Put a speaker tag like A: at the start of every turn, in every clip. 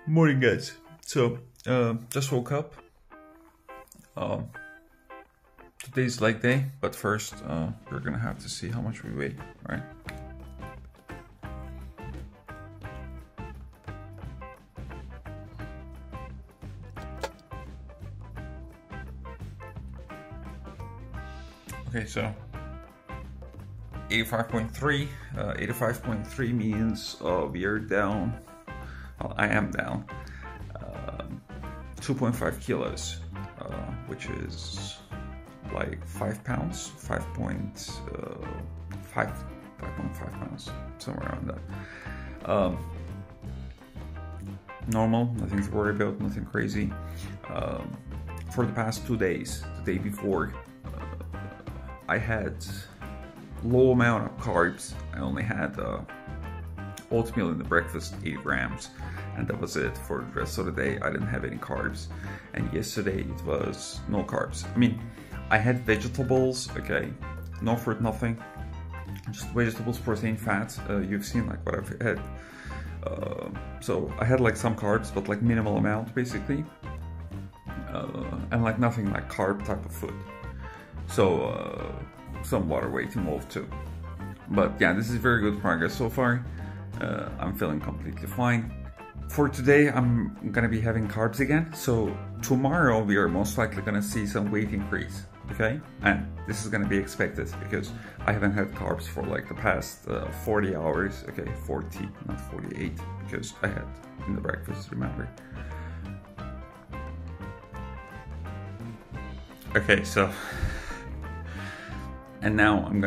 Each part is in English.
A: Morning, guys. So, just woke up. Today's leg day, but first, we're gonna have to see how much we weigh, right? Okay, so 85.3. 85.3 means we are down. Well, I am down 2.5 kilos, which is like 5 pounds, 5.5 pounds, somewhere around that. Normal, nothing to worry about, nothing crazy. For the past 2 days, the day before, I had low amount of carbs. I only had oatmeal in the breakfast, 8 grams, and that was it for the rest of the day. I didn't have any carbs, and yesterday it was no carbs. I mean, I had vegetables, okay, no fruit, nothing, just vegetables, protein, fat. You've seen like what I've had. So I had like some carbs, but like minimal amount basically, and like nothing like carb type of food. So some water weight involved too. But yeah, this is very good progress so far. I'm feeling completely fine. For today, I'm gonna be having carbs again. So tomorrow we are most likely gonna see some weight increase, okay? And this is gonna be expected because I haven't had carbs for like the past 40 hours, okay? 40, not 48, because I had in the breakfast, remember? Okay, so, and now I'm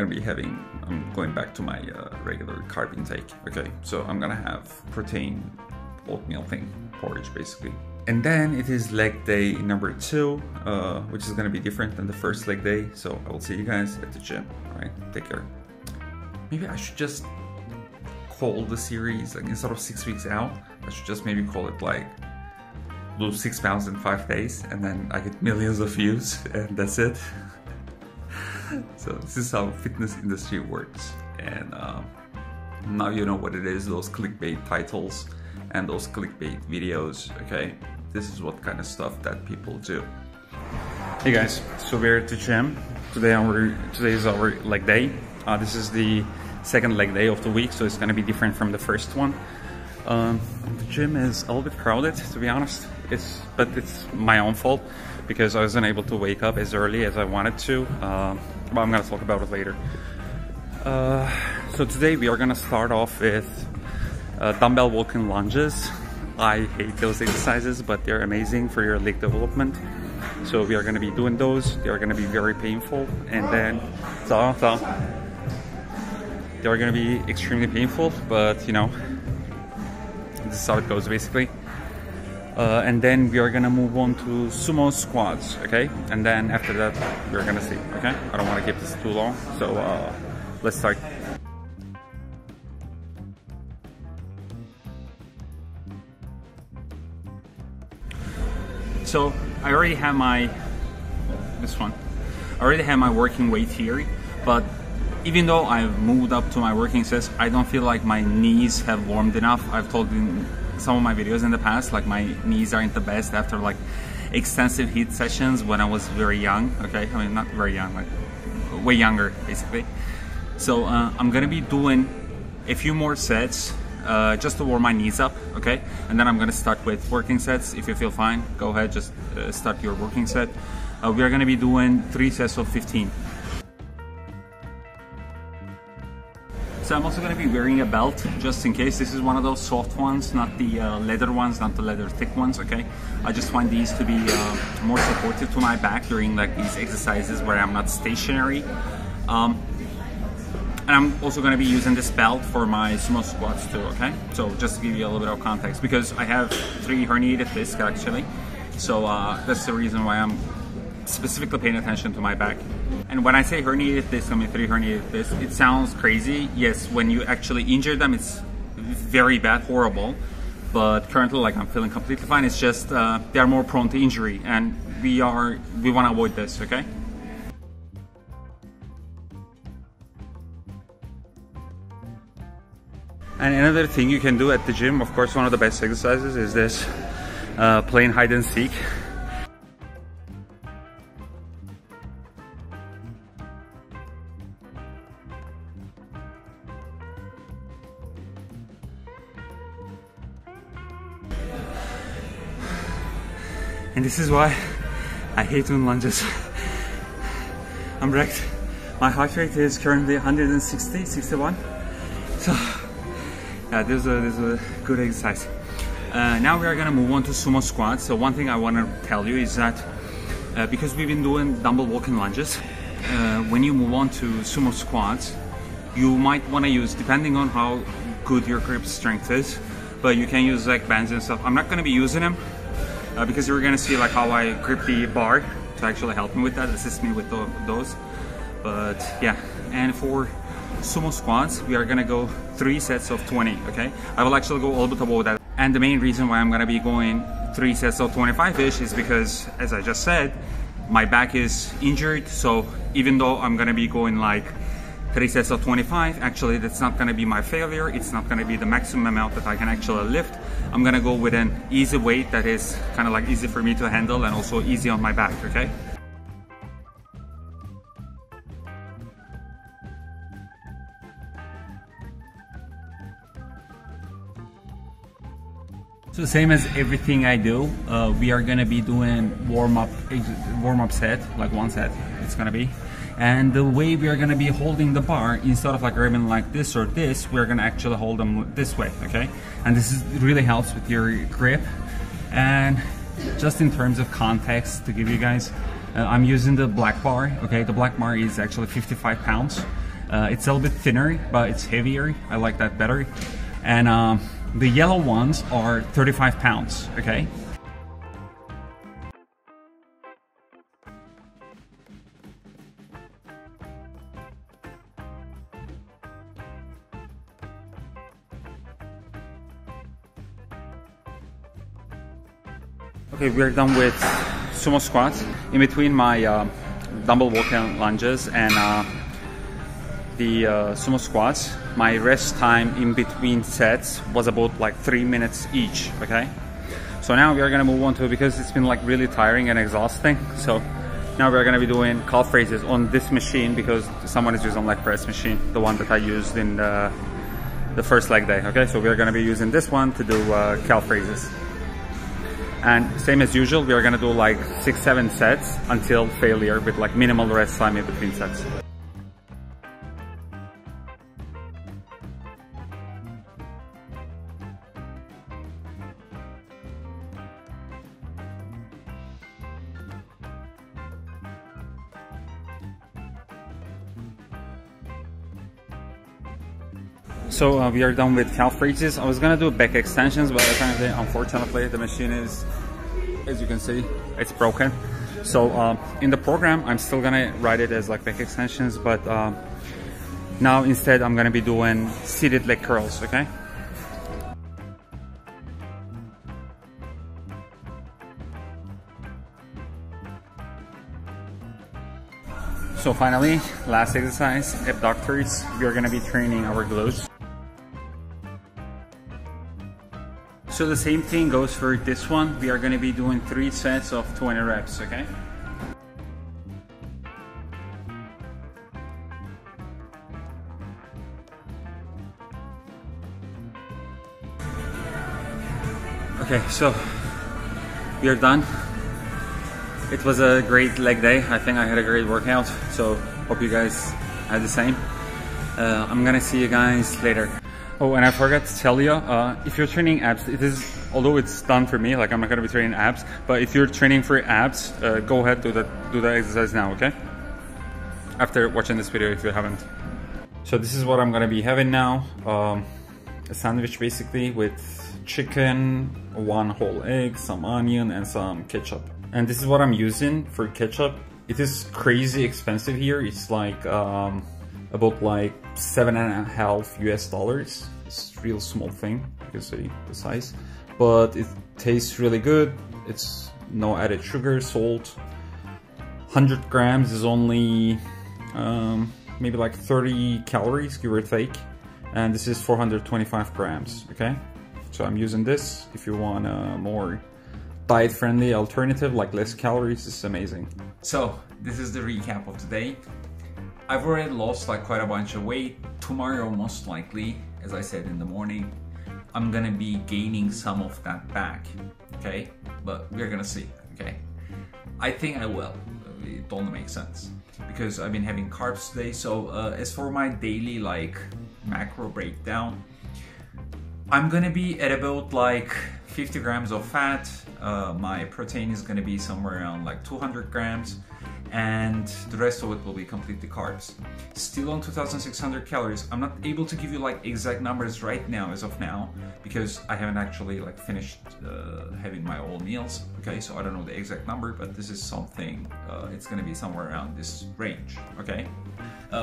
A: going back to my regular carb intake, okay? So I'm gonna have protein, oatmeal thing, porridge basically. And then it is leg day number 2, which is gonna be different than the first leg day. So I will see you guys at the gym, all right? Take care. Maybe I should just call the series, like instead of 6 weeks out, I should just maybe call it like lose 6 pounds in 5 days, and then I get millions of views, and that's it. So this is how fitness industry works, and now you know what it is, those clickbait titles and those clickbait videos, okay? This is what kind of stuff that people do. Hey guys, so we're at the gym. Today is our leg day. This is the second leg day of the week, so it's gonna be different from the first one. The gym is a little bit crowded, to be honest. But it's my own fault because I wasn't able to wake up as early as I wanted to. But I'm gonna talk about it later. So today we are gonna start off with dumbbell walking lunges. I hate those exercises, but they're amazing for your leg development. So we are gonna be doing those. They are gonna be very painful, and then they are gonna be extremely painful, but you know, this is how it goes basically. And then we are gonna move on to sumo squats, okay? And then after that, we're gonna see, okay? I don't wanna keep this too long, so let's start. So I already have my, I already have my working weight here, but even though I've moved up to my working sets, I don't feel like my knees have warmed enough. I've told in some of my videos in the past, like my knees aren't the best after like extensive heat sessions when I was very young, okay? I mean, not very young, like way younger, basically. So I'm gonna be doing a few more sets just to warm my knees up, okay? And then I'm gonna start with working sets. If you feel fine, go ahead, just start your working set. We are gonna be doing 3 sets of 15. So I'm also going to be wearing a belt just in case. This is one of those soft ones, not the leather ones, not the leather thick ones, okay? I just find these to be more supportive to my back during like these exercises where I'm not stationary. And I'm also going to be using this belt for my sumo squats too, okay? So just to give you a little bit of context, because I have 3 herniated discs actually. So that's the reason why I'm specifically paying attention to my back. And when I say herniated disc, I mean 3 herniated discs. It sounds crazy. Yes, when you actually injure them, it's very bad, horrible. But currently, like, I'm feeling completely fine. It's just they are more prone to injury, and we want to avoid this, okay? And another thing you can do at the gym, of course, one of the best exercises is this, playing hide and seek. And this is why I hate doing lunges. I'm wrecked. My heart rate is currently 160, 61. So yeah, this is a good exercise. Now we are gonna move on to sumo squats. So one thing I want to tell you is that because we've been doing dumbbell walking lunges, when you move on to sumo squats, you might want to use, depending on how good your grip strength is, but you can use like bands and stuff. I'm not going to be using them because you're going to see like how I grip the bar to actually help me with that, assist me with those. But yeah, and for sumo squats, we are going to go 3 sets of 20, okay? I will actually go a little bit above that. And the main reason why I'm going to be going 3 sets of 25-ish is because, as I just said, my back is injured. So even though I'm going to be going like 3 sets of 25, actually that's not going to be my failure. It's not going to be the maximum amount that I can actually lift. I'm going to go with an easy weight that is kind of like easy for me to handle and also easy on my back, okay? So same as everything I do, we are gonna be doing warm-up set, like 1 set it's gonna be. And the way we are gonna be holding the bar, instead of like grabbing like this or this, we're gonna actually hold them this way, okay? And this really helps with your grip. And just in terms of context to give you guys, I'm using the black bar, okay? The black bar is actually 55 pounds. It's a little bit thinner, but it's heavier. I like that better. And the yellow ones are 35 pounds, okay? Okay, we're done with sumo squats. In between my dumbbell walking lunges and the sumo squats, my rest time in between sets was about like 3 minutes each, okay? So now we are gonna move on to, because it's been like really tiring and exhausting, so now we're gonna be doing calf raises on this machine, because someone is using leg press machine, the one that I used in the first leg day, okay? So we're gonna be using this one to do calf raises. And same as usual, we are gonna do like 6-7 sets until failure with like minimal rest time in between sets. So we are done with calf raises. I was gonna do back extensions, but apparently, unfortunately, the machine is, as you can see, it's broken. So in the program, I'm still gonna write it as like back extensions, but now instead I'm gonna be doing seated leg curls, okay? So finally, last exercise, abductors. We are gonna be training our glutes. So the same thing goes for this one. We are going to be doing 3 sets of 20 reps, okay? Okay, so we are done. It was a great leg day. I think I had a great workout, so hope you guys had the same. I'm gonna see you guys later. Oh, and I forgot to tell you, if you're training abs, it is, although it's done for me, like I'm not gonna be training abs, but if you're training for abs, go ahead, do that exercise now, okay? After watching this video, if you haven't. So this is what I'm gonna be having now. A sandwich basically with chicken, 1 whole egg, some onion, and some ketchup. And this is what I'm using for ketchup. It is crazy expensive here. It's like, about like $7.50 US. It's a real small thing, you can see the size, but it tastes really good. It's no added sugar, salt. 100 grams is only maybe like 30 calories, give or take, and this is 425 grams, okay? So I'm using this. If you want a more diet-friendly alternative, like less calories, this is amazing. So this is the recap of today. I've already lost like quite a bunch of weight. Tomorrow, most likely, as I said in the morning, I'm gonna be gaining some of that back, okay? But we're gonna see, okay? I think I will. It don't make sense because I've been having carbs today. So as for my daily like macro breakdown, I'm gonna be at about like 50 grams of fat. My protein is gonna be somewhere around like 200 grams, and the rest of it will be completely carbs. Still on 2,600 calories. I'm not able to give you like exact numbers right now as of now because I haven't actually like finished having my all meals, okay? So I don't know the exact number, but this is something, it's gonna be somewhere around this range, okay?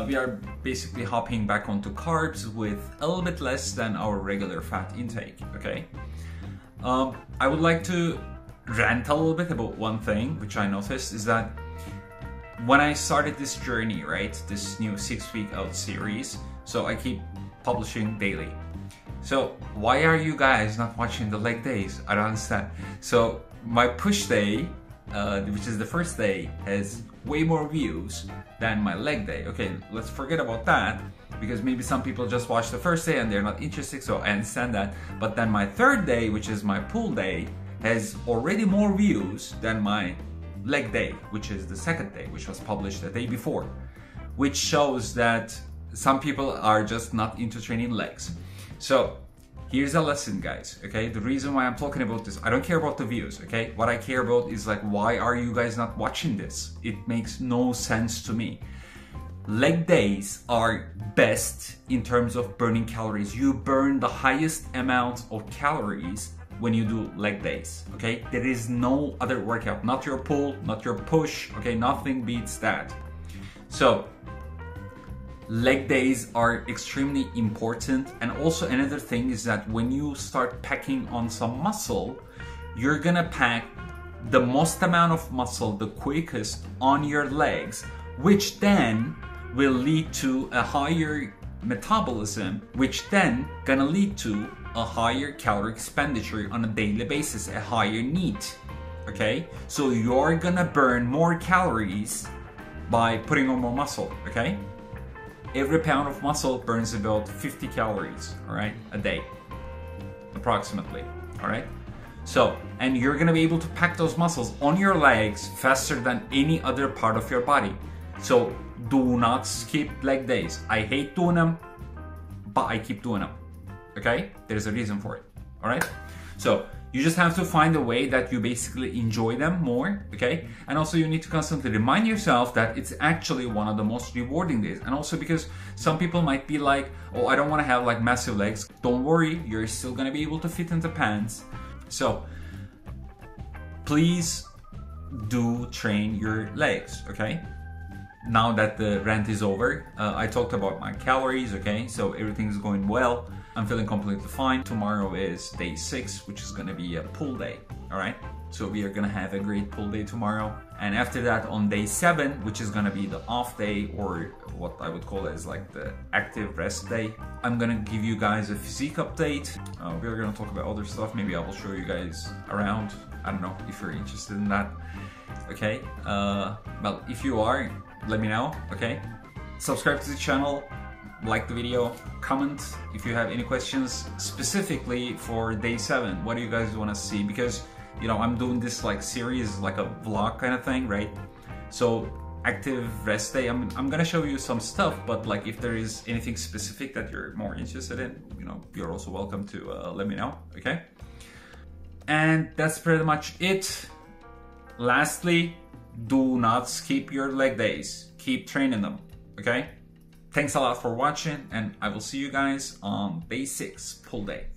A: We are basically hopping back onto carbs with a little bit less than our regular fat intake, okay? I would like to rant a little bit about one thing which I noticed is that when I started this journey, right, this new 6-week out series, so I keep publishing daily. So why are you guys not watching the leg days? I don't understand. So my push day, which is the first day, has way more views than my leg day. Okay, let's forget about that because maybe some people just watch the first day and they're not interested, so I understand that. But then my third day, which is my pull day, has already more views than my leg day, which is the second day, which was published the day before, which shows that some people are just not into training legs. So here's a lesson, guys, okay? The reason why I'm talking about this, I don't care about the views, okay? What I care about is like, why are you guys not watching this? It makes no sense to me. Leg days are best in terms of burning calories. You burn the highest amount of calories when you do leg days, okay? There is no other workout, not your pull, not your push, okay? Nothing beats that. So leg days are extremely important. And also another thing is that when you start packing on some muscle, you're gonna pack the most amount of muscle the quickest on your legs, which then will lead to a higher metabolism, which then gonna lead to a higher calorie expenditure on a daily basis, a higher NEAT, okay? So you're gonna burn more calories by putting on more muscle, okay? Every pound of muscle burns about 50 calories, all right, a day, approximately, all right? So, and you're gonna be able to pack those muscles on your legs faster than any other part of your body. So do not skip leg days. I hate doing them, but I keep doing them. Okay, there's a reason for it. All right, so you just have to find a way that you basically enjoy them more. Okay, and also you need to constantly remind yourself that it's actually one of the most rewarding days. And also because some people might be like, oh, I don't want to have like massive legs. Don't worry, you're still gonna be able to fit into pants. So please do train your legs. Okay, now that the rant is over, I talked about my calories. Okay, so everything's going well. I'm feeling completely fine. Tomorrow is day 6, which is gonna be a pull day, all right? So we are gonna have a great pull day tomorrow. And after that, on day 7, which is gonna be the off day, or what I would call it is like the active rest day, I'm gonna give you guys a physique update. We're gonna talk about other stuff. Maybe I will show you guys around. I don't know if you're interested in that, okay? Well, if you are, let me know, okay? Subscribe to the channel, like the video, comment if you have any questions specifically for day 7. What do you guys want to see? Because, you know, I'm doing this like series, like a vlog kind of thing, right? So active rest day, I'm gonna show you some stuff, but like if there is anything specific that you're more interested in, you know, you're also welcome to let me know, okay? And that's pretty much it. Lastly, do not skip your leg days. Keep training them, okay? Thanks a lot for watching, and I will see you guys on day 6, pull day.